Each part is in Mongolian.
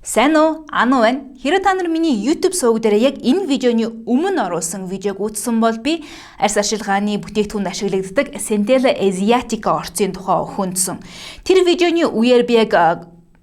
Сайн уу? Anu байна. Хэрэв та нар миний YouTube суваг дээр яг энэ видеоны өмнө оруулсан видеог үзсэн бол би арьс ашилгааны бүтээгдэхүүнд ашиглагддаг Centella Asiatica орцын тухай өхөндсөн. Тэр видеоны үеэр би яг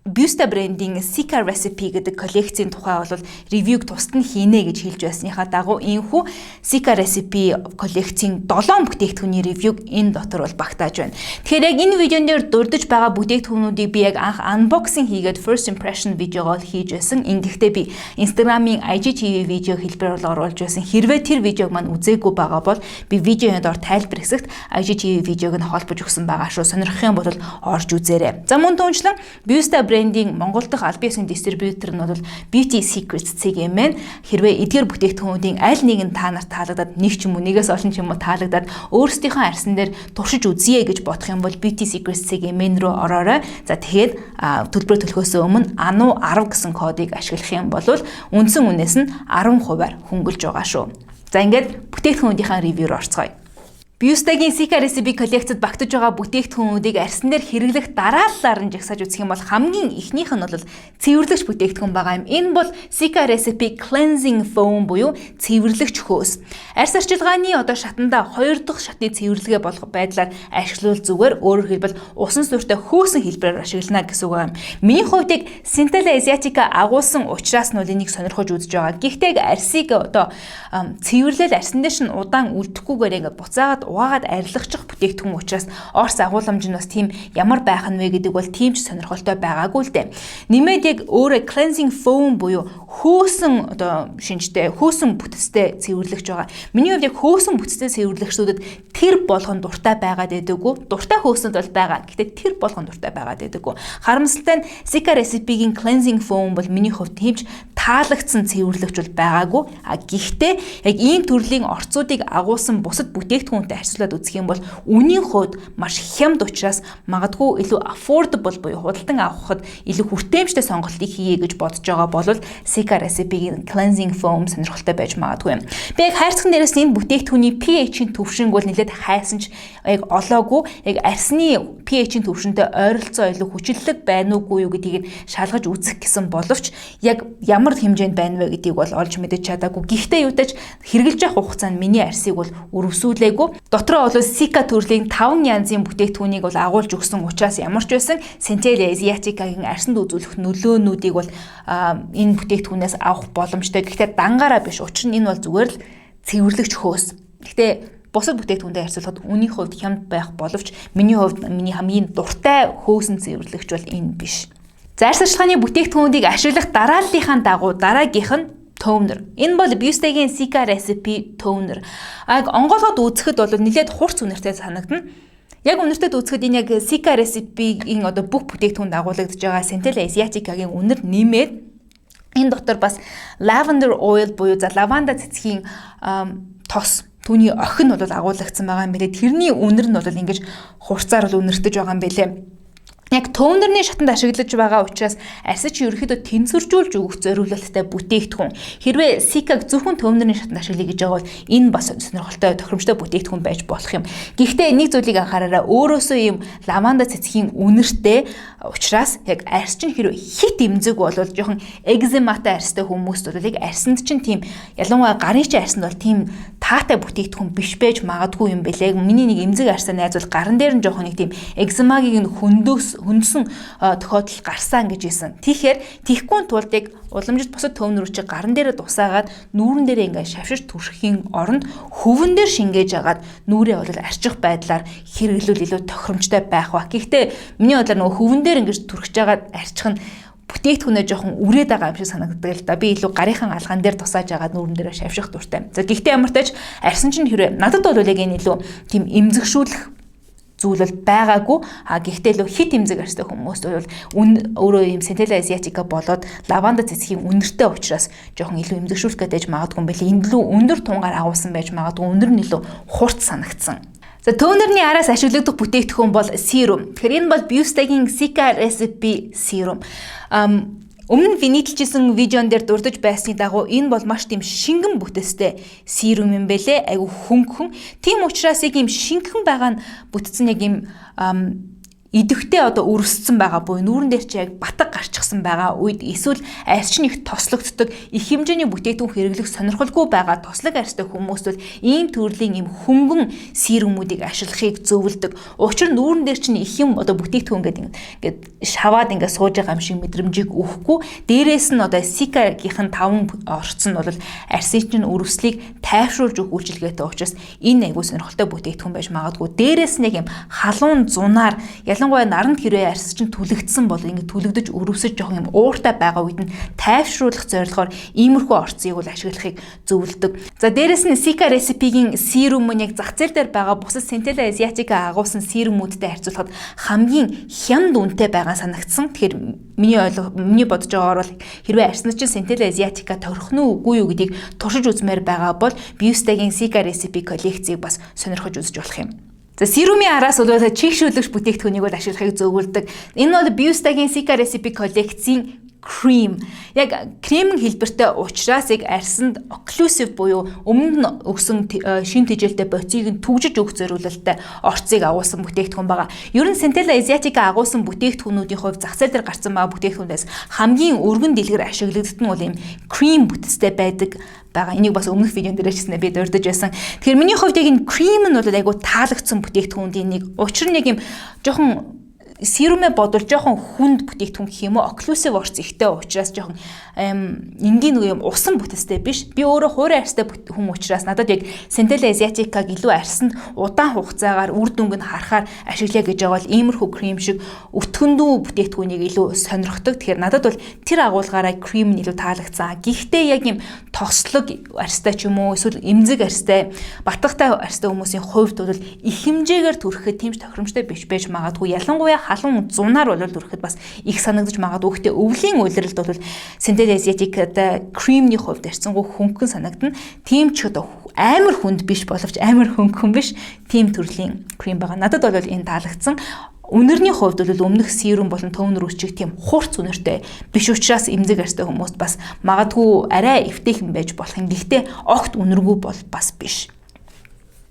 Busta брендийн Sika Recipe гэдэг коллекцийн тухай бол ревюг тусад нь хийнэ гэж хэлж байсныхаа дагуу энэхүү Sika Recipe коллекцийн 7 бүтээгдэхүүний ревюг энэ дотор бол багтааж байна. Тэгэхээр яг энэ видеон дээр дурдж байгаа бүтээгдэхүүнүүдийг би яг анх unboxing хийгээд first impression видеогоо хийж байсан. Ингэхдээ би Instagram-ийн IGTV видео хэлбэрээр оруулж байсан. Хэрвээ тэр видеог маань үзээгүй байгаа бол би видеоны доор тайлбар хэсэгт IGTV видеог нь холбож өгсөн байгаа шүү. Сонирхох юм бол орж үзээрэй. За мөн түүнчлэн Busta брендийн Монгол дахь аль биесийн дистрибьютор нь бол Beauty Secrets CGM байна. Хэрвээ эдгээр бүтээгдэхүүнүүдийн аль нэг нь та нарт таалагдаад нэг ч юм уу нэгээс олон ч юм уу таалагдаад өөрсдийнхөө арьсан дээр туршиж үзье гэж бодох юм бол Beauty Secrets CGM руу ороорой. За тэгээд төлбөр төлөхөөс өмнө Anu 10 гэсэн кодыг ашиглах юм бол үндсэн үнээс нь 10% хөнгөлж байгаа шүү. За ингээд бүтээгдэхүүнүүдийн ревю руу орцгоё. Busta-гийн Sika Recipe коллекцид багтаж байгаа бүтээгдэхүүнүүдийг арьсан дээр хэрэглэх дараалалаар нь жагсааж үзэх юм бол хамгийн ихнийх нь бол цэвэрлэгч бүтээгдэхүүн байгаа юм. Энэ бол Sika Recipe Cleansing Foam буюу цэвэрлэгч хөөс. Арьс арчилгааны шатанда 2 дахь шатны цэвэрлэгээ болох байдлаар ашиглавал зүгээр, өөрөөр хэлбэл усан суурьтай хөөсөн хэлбэрээр ашиглана гэсэн үг юм. Миний хувьд яг Centella Asiatica агуулсан учраас нь энийг сонирхож үзэж байгаа. Гэхдээ арьсыг цэвэрлэл арьсан дээр нь удаан үлдэхгүйгээр ингээд буцаагаад угаагаад арилгачих бүтээгдэхүүн учраас Орос агууламж нь бас тийм ямар байх нь вэ гэдэг бол тийм ч сонирхолтой байгаагүй л дээ. Нэмээд яг өөрөө cleansing foam буюу хөөсөн шинжтэй хөөсөн бүтцтэй цэвэрлэгч байгаа. Миний хувьд яг хөөсөн бүтцтэй цэвэрлэгчдүүдэд тэр болгон дуртай байгаад байдаггүй. Дуртай хөөсөнд бол байгаа. Гэхдээ тэр болгон дуртай байгаад байдаггүй. Харамсалтай нь Sika Recipe-гийн cleansing foam бол миний хувьд тийм ч таалагдсан цэвэрлэгч бол байгаагүй. Гэхдээ яг ийм төрлийн орцуудыг агуулсан бусад бүтээгдэхүүнтэй харьцуулаад үзэх юм бол үнийн хувьд маш хямд учраас магадгүй илүү affordable буюу худалдан авахд илүү хүртээмжтэй сонголтыг хийе гэж бодож байгаа бол Sika Recipe-гийн cleansing foam сонирхолтой байж магадгүй юм. Би яг хайрцагт дээрээс энэ бүтээгдэхүүний pH-ийн түвшинг бол нэлээд хайсан ч яг олоогүй. Яг арьсны pH-ийн түвшинтэй ойролцоо илүү хүчлэлэг байна уугүй юу гэдгийг шалгаж үзэх гэсэн боловч яг ямар хэмжээнд байна вэ гэдгийг бол олж мэдэж чадаагүй. Гэхдээ юутаж хэрглэж явах хугацаанд миний арьсыг бол өрөвсүүлээгүй. Дотроо бол Sika төрлийн 5 янзын бүтээгдэхүүнийг бол агуулж өгсөн учраас ямар ч байсан Centella Asiatica-гийн арьсанд үзүүлэх нөлөөнүүдийг бол энэ бүтээгдэхүүнээс авах боломжтой. Гэхдээ дангаараа биш. Учир нь энэ бол зүгээр л цэвэрлэгч хөөс. Гэхдээ бусад бүтээгдэхүүнтэй харьцуулахад үнийн хувьд хямд байх боловч миний хувьд миний хамгийн дуртай хөөсөн цэвэрлэгч бол энэ биш. Арьс ашилгааны бүтээгдэхүүнийг ашиглах дарааллынхаа дагуу дараагийнх нь toner. Энэ бол Busta-гийн Sika Recipe toner. Онгоолгоод үзэхэд бол нэлээд хурц үнэртэй санагдана. Яг үнэртэй үзэхэд энэ яг Sika Recipe-ийн бүх бүтээгдэхүүнд агуулгадж байгаа Centella Asiatica-гийн үнэр нэмээд энэ дотор бас lavender oil буюу лаванда цэцгийн тос түүний охин бол агуулгдсан байгаа юм билээ. Тэрний үнэр нь бол ингэж хурцаар бол үнэртэж байгаа юм билээ. Яг тонерны шатанд ашиглаж байгаа учраас арьсч ерөөхдөө тэнцвэржүүлж өгөх зориулалттай бүтээгдэхүүн. Хэрвээ Sika-г зөвхөн тонерны шатанд ашиглая гэж байгаа бол энэ бас сонирхолтой тохиромжтой бүтээгдэхүүн байж болох юм. Гэхдээ нэг зүйлийг анхаараарай. Өөрөөсөө ийм лаванда цэцгийн үнэртэй учраас яг арьс чинь хэрвээ хит эмзэг бол жоохон экзематай арьстай хүмүүст бол яг арьсанд чинь тийм ялангуяа гарын чинь арьсанд бол тийм таатай бүтээгдэхүүн биш байж магадгүй юм бэлээ. Миний нэг эмзэг арьсаа найзвал гарын дээр нь жоохон нэг тийм экземагийн хөндсөн тохиолдол гарсан гэж хэлсэн. Тэгэхээр тийхгүй тулд яг уламжид бусад төвнөрөчийг гаран дээрээ дусаагаад нүүрэн дээрээ ингээд шавшиж түршихийн оронд хөвөн дээр шингээж агаад нүрээ бол арчих байдлаар хэрэглүүл илүү тохиромжтой байх ба. Гэхдээ миний бодлоор нөгөө хөвөн дээр ингээд түрхэж агаад арчих нь бүтээгдэхүүнээ жоохон үрээд байгаа юм шиг санагддаг л да. Би илүү гарынхан алгаан дээр тусааж агаад нүүрэн дээрээ шавших дуртай. За гэхдээ ямар ч тач арьсан чинь хэрэг надад бол яг энэ илүү тийм эмзэгшүүлэх зүйл бол байгаагүй. Гэхдээ л хит эмзэг арьстай хүмүүс бол өөрөө юм Centella Asiatica болоод лаванда цэцгийн үнэртэй учраас жоохон илүү эмзэгшүүлэх гэж магадгүй юм байли. Энэ илүү өндөр тунгаар агуулсан байж магадгүй. Өндөр нь илүү хурц санагдсан. За тонерны араас ашиглагдах бүтээгдэхүүн бол serum. Тэгэхээр энэ бол Busta-гийн Sika Recipe serum. Өмнө би нийтлжсэн видеон дээр дурдж байсны дагуу энэ бол маш тийм шингэн бүтэцтэй serum юм бэлээ. Айгу хөнгөн. Тийм учраас яг ийм шингэн байгаа нь бүтцэн яг ийм идэвхтэй одоо өрсөсөн байгаа буюу нүүрэн дээр чи яг батг гарчихсан байгаа үед эсвэл арьс чинь их тослогддог их хэмжээний бүтээгдэхүүн хэрэглэх сонирхолгүй байгаа тослог арьстай хүмүүс бол ийм төрлийн ийм хөнгөн сирумуудыг ашиглахыг зөвлөдөг. Учир нь нүүрэн дээр чинь их юм одоо бүтээгдэхүүн ингээд шаваад ингээд сууж байгаа юм шиг мэдрэмжийг өгөхгүй. Дээрээс нь одоо Sika-гийнхэн 5 орц нь бол арьсын чинь өрөвслийг тайвшруулж өгөх үйлчилгээтэй учраас энэ айгүй сонирхолтой бүтээгдэхүүн байж магадгүй. Дээрээс нь яг юм халуун зунаар ялангуяа наранд хэрвээ арьс чинь түлэгдсэн бол ингэ түлэгдэж өрөвсөж жоох юм ууртай байгаа үед нь тайвшруулах зорилгоор иймэрхүү орцыг бол ашиглахыг зөвлөдөг. За дээрэс нь Sika Recipe-гийн сирум нь яг зах зээл дээр байгаа бусад Centella Asiatica агуулсан сирумуудтай харьцуулахад хамгийн хямд үнэтэй байгаа санагдсан. Тэгэхээр миний бодож байгаагаар бол хэрвээ арьснаас чинь Centella Asiatica торих нь үгүй юу гэдгийг туршиж үзмээр байгаа бол Biusta-гийн Sika Recipe коллекцийг бас сонирхож үзэж болох юм. За сирумын араас бол чигшүүлэгч бүтээгдэхүүнийг бол ашиглахыг зөвлөдөг. Энэ бол Biusta-гийн Sika Recipe коллекцийн крем. Яг кремийн хэлбэртэй учраас яг арьсанд occlusive буюу өмнө нь өгсөн шин тэжээлтэй боцыг нь түгжиж өгөх зориулалттай орцыг агуулсан бүтээгдэхүүн байгаа. Ер нь Centella Asiatica агуулсан бүтээгдэхүүнүүдийн хувьд зах зээл дээр гарсан байгаа бүтээгдэхүүнээс хамгийн өргөн дэлгэр ашиглагддаг нь бол ийм крем бүтцтэй байдаг. Энийг бас өмнөх видеон дээр хэлсэн би дурдж байсан. Тэгэхээр миний хувьд яг энэ крем нь бол айгу таалагдсан бүтээгдэхүүнийн нэг. Учир нь яг юм жоохон сирумээ бодвол жоохон хүнд бүтээгдэхүүн гэх юм уу occlusive орц ихтэй учраас жоохон энгийн үе юм усан бүтцтэй биш. Би өөрөө хуурай арьстай хүн учраас надад яг Centella Asiatica-г илүү арьсанд удаан хугацаагаар үр дүнг нь харахаар ашиглая гэж байгаа бол иймэрхүү крем шиг өтгөндүү бүтээгдэхүүнийг илүү сонирхдог. Тэгэхээр надад бол тэр агуулгаараа крем нь илүү таалагдсан. Гэхдээ яг юм тослог арьстай ч юм уу эсвэл эмзэг арьстай, батгатай арьстай хүмүүсийн хувьд бол их хэмжээгээр түрэхэд тийм ч тохиромжтой биш байж магадгүй. Ялангуяа халуун зунаар бол түрэхэд бас их санагдаж магадгүй. Гэхдээ өвлийн улиралд бол Centella Asiatica-тай кремний хувьд ярьцсангүй хөнгөн санагдана. Тийм ч одоо амар хүнд биш боловч амар хөнгөн биш. Тийм төрлийн крем байгаа. Надад бол энэ таалагдсан. Үнэрний хувьд бол өмнөх сирум болон тонер үсчиг тийм хурц үнэртэй биш учраас эмзэг арьстай хүмүүст бас магадгүй арай эвтэйхэн байж болох юм. Гэхдээ огт үнэргүй бол бас биш.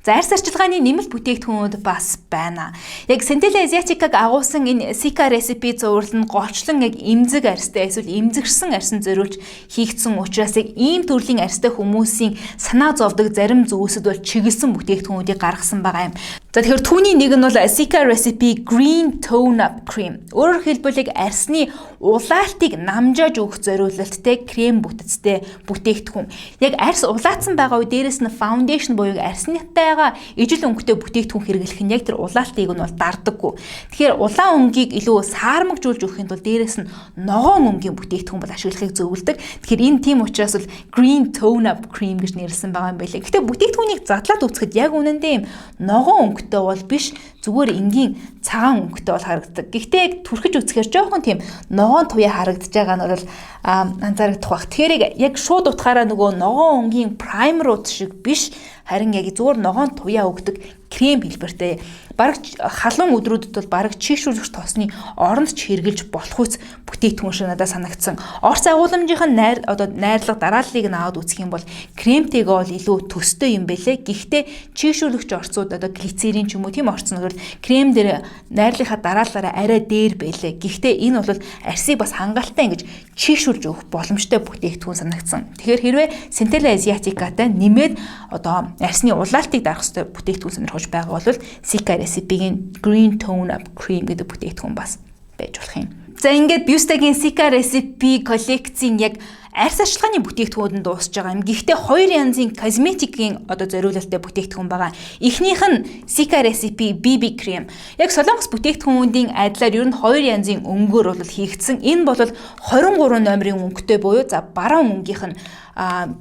За арьс арчилгааны нэмэлт бүтээгдэхүүнүүд бас байна. Яг Centella Asiatica-г агуулсан энэ Sika Recipe зурвал нь голчлон яг эмзэг арьстай эсвэл эмзэгшсэн арьсан зориулж хийгдсэн учраас яг ийм төрлийн арьстай хүмүүсийн санаа зовдөг зарим зүйлсэд бол чиглэсэн бүтээгдэхүүнүүдийг гаргасан байгаа юм. За тэгэхээр түүний нэг нь бол Sika Recipe Green Tone Up Cream. Өөрөөр хэлбэл яг арьсны улаалтыг намжааж өгөх зориулалттай крем бүтцтэй бүтээгдэхүүн. Яг арьс улаацсан байгаа үе дээрээс нь foundation буюу арьснытай ижил өнгөтэй бүтээгдэхүүн хэрэглэх нь яг тэр улаалтыг нь бол дардаггүй. Тэгэхээр улаан өнгийг илүү саармагжуулж өгөхийн тулд дээрээс нь ногоон өнгийн бүтээгдэхүүн бол ашиглахыг зөвлөдөг. Тэгэхээр энэ тийм учраас бол Green Tone Up Cream гэж нэрлсэн байгаа юм байлээ. Гэхдээ бүтээгдэхүүнийг задлаад үзэхэд яг үнэндээ юм ногоон өнгөтэй бол биш, зүгээр энгийн цагаан өнгөтэй бол харагддаг. Гэхдээ яг түрхэж үзэхээр жоохон тийм ногоон туяа харагдаж байгаа нь бол анзаарагдах бах. Тэгэхээр яг шууд утгаараа нөгөө ногоон өнгийн праймерууд шиг биш, харин яг зүгээр ногоон туяа өгдөг крем хэлбэртэй. Бараг халуун өдрүүдэд бол бараг чийгшүүлэгч тосны оронд ч хэрглэж болох үс бүтээгдэхүүн шиг надад санагдсан. Орц агуулмжийн найрлага дарааллыг нь аваад үзэх юм бол кремтэйгээ бол илүү төстэй юм бэлээ. Гэхдээ чийгшүүлэгч орцууд одоо глицерин ч юм уу тийм орцнууд бол крем дээр найрлахаа дараалалаараа арай дээр бэлээ. Гэхдээ энэ бол арьсыг бас хангалттай ингэж чийгшүүлж өгөх боломжтой бүтээгдэхүүн санагдсан. Тэгэхээр хэрвээ Centella Asiatica-тай нэмээд одоо арьсны улаалтыг дарах ёстой бүтээгдэхүүн сонирхож байгаа бол Sika Recipe-гийн Green Tone Up Cream гэдэг бүтээгдэхүүн бас байж болох юм. За ингээд Biusta-гийн Sika Recipe коллекцийн яг арьс арчилгааны бүтээгдэхүүнд дуусж байгаа юм. Гэхдээ хоёр янзын косметикийн одоо зориулалттай бүтээгдэхүүн байгаа. Эхнийх нь Sika Recipe BB Cream. Яг Солонгос бүтээгдэхүүнүүдийн адилаар ер нь хоёр янзын өнгөөр бол хийгдсэн. Энэ бол 23 номерын өнгөтэй буюу за баруун өнгийнх нь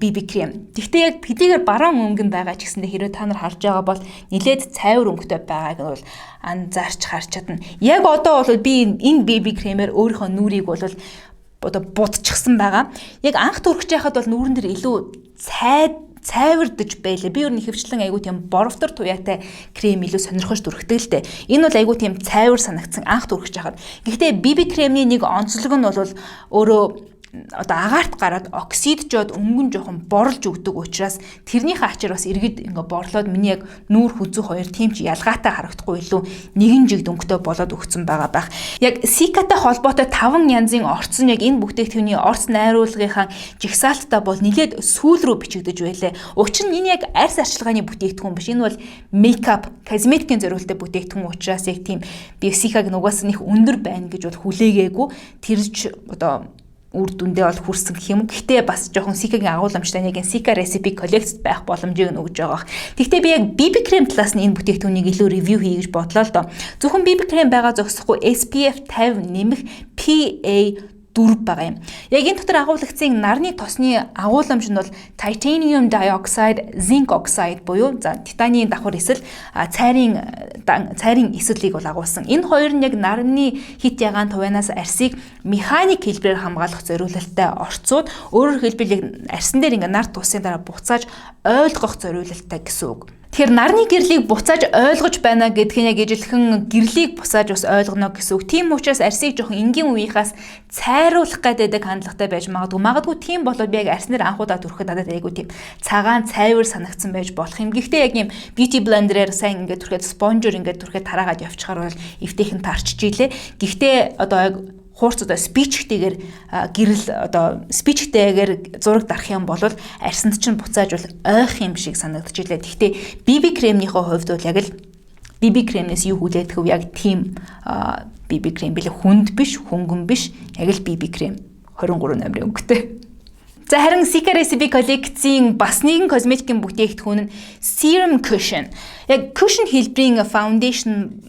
BB Cream. Гэхдээ яг хэдийгээр баруун өнгөн байгаа ч гэсэндээ хэрвээ та нар харж байгаа бол нэлээд цайвар өнгөтэй байгааг нь бол анзаарч харж чадна. Яг одоо бол би энэ BB Cream-ээр өөрийнхөө нүрийг бол одоо будчихсан байгаа. Яг анх түрхэж яхад бол нүүрэн дээр илүү цайвардж байлаа. Би өөр нэхэвчлэн айгуу тийм боровтор туяатай крем илүү сонирхож түрхдэг л дээ. Энэ бол айгуу тийм цайвар санагдсан анх түрхэж яхад. Гэхдээ BB Cream-ийн нэг онцлог нь бол өөрөө одоо агаарт гараад оксиджоод өнгөн жоохон борлж өгдөг учраас тэрний хачаар бас иргэд ингээ борлоод миний яг нүүр хүзүү хоёр тийм ч ялгаатай харагдахгүй илүү нэгэн жигд өнгөтэй болоод өгсөн байгаа байх. Яг Сикатай холбоотой 5 янзын орцсон яг энэ бүтээгдэхүүний орц найруулгынхаа жигсаалттай бол нэлээд сүүл рүү бичигдэж байлаа. Учир нь энэ яг арьс арчилгааны бүтээгдэхүүн биш. Энэ бол мейкап, косметикийн зориулалттай бүтээгдэхүүн учраас яг тийм би Сикаг нугаас нэг өндөр байна гэж бол хүлээгээгүй. Тэрч одоо үр дүндээ бол хүрсэн гэх юм. Гэхдээ бас жоохон Сикагийн агуулмжтай нэг Сика recipe collection байх боломжийг өгж байгаа. Гэхдээ би яг BB крем талаас нь энэ бүтээгдэхүүнийг илүү ревю хий гэж бодлоо л доо. Зөвхөн BB крем байгаа зогсохгүй SPF 50 нэмэх PA 4 байгаа юм. Яг энэ дотор агуулгдсан нарны тосны агуулмж нь бол titanium dioxide, zinc oxide буюу титаний давхар эсэл, цайрын эслийг бол агуулсан. Энэ хоёр нь яг нарны хит ягаан тувянаас арсыг механик хэлбэрээр хамгаалах зориулалттай орцууд, өөрөөр хэлбэл яг арсан дээр ингээ нар тусын дараа буцааж ойлгох зориулалттай гэсэн үг. Тэгэхээр нарны гэрлийг буцааж ойлгож байна гэдгийг яг ижилхэн гэрлийг буцааж бас ойлгоно гэсэн үг. Тийм учраас арсыг жоохон энгийн үеийнхаас цайруулах гэдэг хандлагатай байж магадгүй. Магадгүй тийм болоод би яг арснаар анхудаа түрхэхэд надад айгу тийм цагаан цайвар санагдсан байж болох юм. Гэхдээ яг юм beauty blender-ээр сайн ингээд түрхэд спонжор ингээд түрхэд тараагаад явчихаар бол эвтэйхэн тарчиж илээ. Гэхдээ одоо яг хуурц одоо спичтэйгээр гэрэл одоо спичтэйгээр зураг дарах юм бол арсанд чинь буцааж бол ойх юм шиг санагдаж илээ. Гэхдээ BB кремийнхээ хувьд бол яг л BB кремнээс юу хүлээдэг вэ? Яг тийм BB крем билээ, хүнд биш, хөнгөн биш. Яг л BB крем 23 номерын өнгөтэй. За харин Sika Recipe коллекцийн бас нэгэн косметикийн бүтээгдэхүүн нь Serum Cushion. Яг cushion хэлбэрийн foundation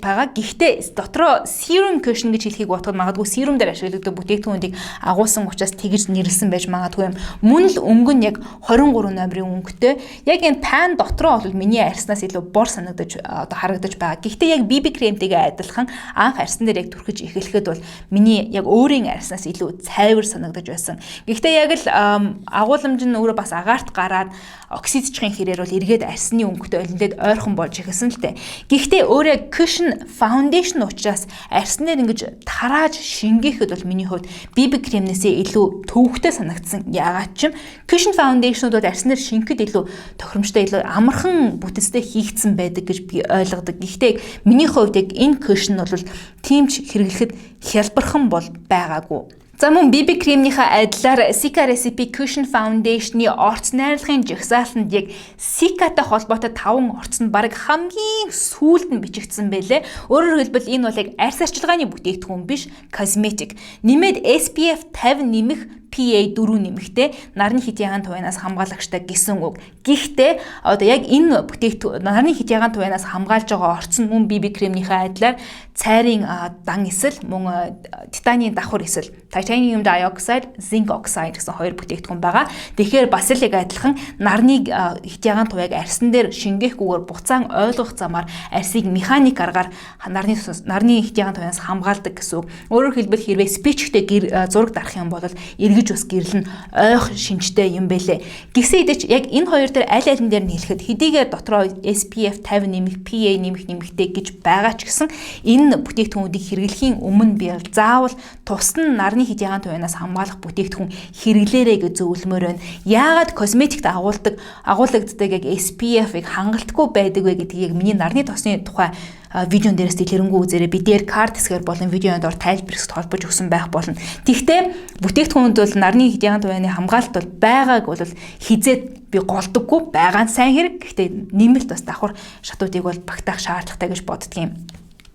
байгаа. Гэхдээ дотроо Serum Cushion гэж хэлхийг бодоход магадгүй serum дээр ашиглагддаг бүтээгдэхүүнийг агуулсан учраас тэгж нэрлсэн байж магадгүй юм. Мөн л өнгө нь яг 23 номерын өнгөтэй. Яг энэ пан дотроо бол миний арьснаас илүү бор санагдаж одоо харагдаж байгаа. Гэхдээ яг BB кремтэйгээ адилхан анх арьсан дээр яг түрхэж эхлэхэд бол миний яг өөрийн арьснаас илүү цайвар санагдаж байсан. Гэхдээ яг агуулмж нь өөрөө бас агаарт гараад оксидчхийн хэрээр бол эргээд арсны өнгөтэй олондод ойрхон болж эхэлсэн л дээ. Гэхдээ өөрөө cushion foundation учраас арснаар ингэж тарааж шингээхэд бол миний хувьд BB кремнээсээ илүү төвөгтэй санагдсан. Яагаад ч юм cushion foundation-ууд бол арснаар шингэхэд илүү тохиромжтой, илүү амархан бүтцтэй хийгдсэн байдаг гэж би ойлгодог. Гэхдээ миний хувьд яг энэ cushion бол тиймч хэрэглэхэд хялбархан бол байгаагүй. За мөн BB кремнийхээ адилаар Sika Recipe Cushion Foundation-ы орц найрлагын жагсаалтанд яг Sika-тай холбоотой 5 орц нь баг хамгийн сүүлд нь бичигдсэн байлээ. Өөрөөр хэлбэл энэ бол яг арьс арчилгааны бүтээгдэхүүн биш, косметик. Нэмээд SPF 50 нэмэх PA 4 нэмэхтэй нарны хит ягаан тувянаас хамгаалагчтай гэсэн үг. Гэхдээ одоо яг энэ бүтээгдэхүүн нарны хит ягаан тувянаас хамгаалж байгаа орц нь мөн BB кремнийхээ адилаар цайрын дан эсэл, мөн титаний давхар эсэл, titanium dioxide, zinc oxide гэсэн хоёр бүтээгдэхүүн байгаа. Тэгэхээр бас л яг адилхан нарны хит ягаан туяаг арьсан дээр шингээхгүйгээр буцаан ойлгох замаар арьсыг механик аргаар нарны хит ягаан туянаас хамгаалдаг гэсэн үг. Өөрөөр хэлбэл хэрвээ спичтэй зураг дарах юм бол эргэж бас гэрэл нь ойх шинжтэй юм бэлээ. Гэсэн хэдий ч яг энэ хоёр дээр аль алин дээр нь хэлэхэд хэдийгээр дотроо SPF 50 нэмэх, PA нэмэхтэй гэж байгаа ч гэсэн энэ бүтээгдэхүүнүүдийг хэрэглэхийн өмнө би заавал тусдан нарны хит ягаан тувянаас хамгаалах бүтээгдэхүүн хэрэглээрэй гэж зөвлөмөр байна. Яагаад косметикт агуулгаддаг яг SPF-ыг хангалтгүй байдаг вэ гэдгийг яг миний нарны тосны тухай видеон дээрээс дэлгэрэнгүй үзээрэй. Би дээр карт хэсгээр болон видеонд ор тайлбарт холбож өгсөн байх болно. Тэгвэл бүтээгдэхүүнд бол нарны хит ягаан тувяаны хамгаалалт бол байгааг бол хизээд би голдоггүй, байгаа нь сайн хэрэг. Гэхдээ нэмэлт бас давхар шатуудыг бол багтаах шаардлагатай гэж боддгийн.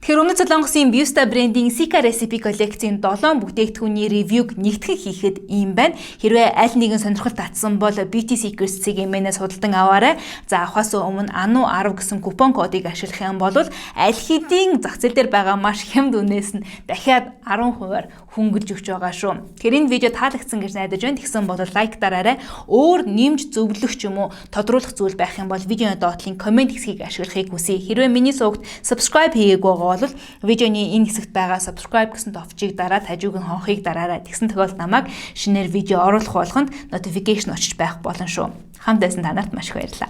Тэгэхээр өмнө Солонгосын Biusta брендийн Sika Recipe коллекцийн 7 бүтээгдэхүүний ревюг нэгтгэн хийхэд ийм байна. Хэрвээ аль нэгэн сонирхол татсан бол Beauty Secrets CGM-ээс худалдан аваарай. За авахаас өмнө ANU 10 гэсэн купон кодыг ашиглах юм бол аль хэдийн зах зээл дээр байгаа маш хямд үнээс нь дахиад 10% хөнгөлж өгч байгаа шүү. Тэгэхээр энэ видео таалагдсан гэж найдаж байна. Тэгсэн бол лайк дараарай. Өөр нэмж зөвлөх ч юм уу тодруулах зүйл байх юм бол видеоны доотлын комент хэсгийг ашиглахыг хүсье. Хэрвээ миний сувагт subscribe хийгээгүй бол видеоны энэ хэсэгт байгаа subscribe гэсэн товчийг дараад хажуугийн хонхыг дараарай. Тэгсэн тохиолдолд намайг шинээр видео оруулах болгонд notification очиж байх болно шүү. Хамт байсан та нарт маш их баярлалаа.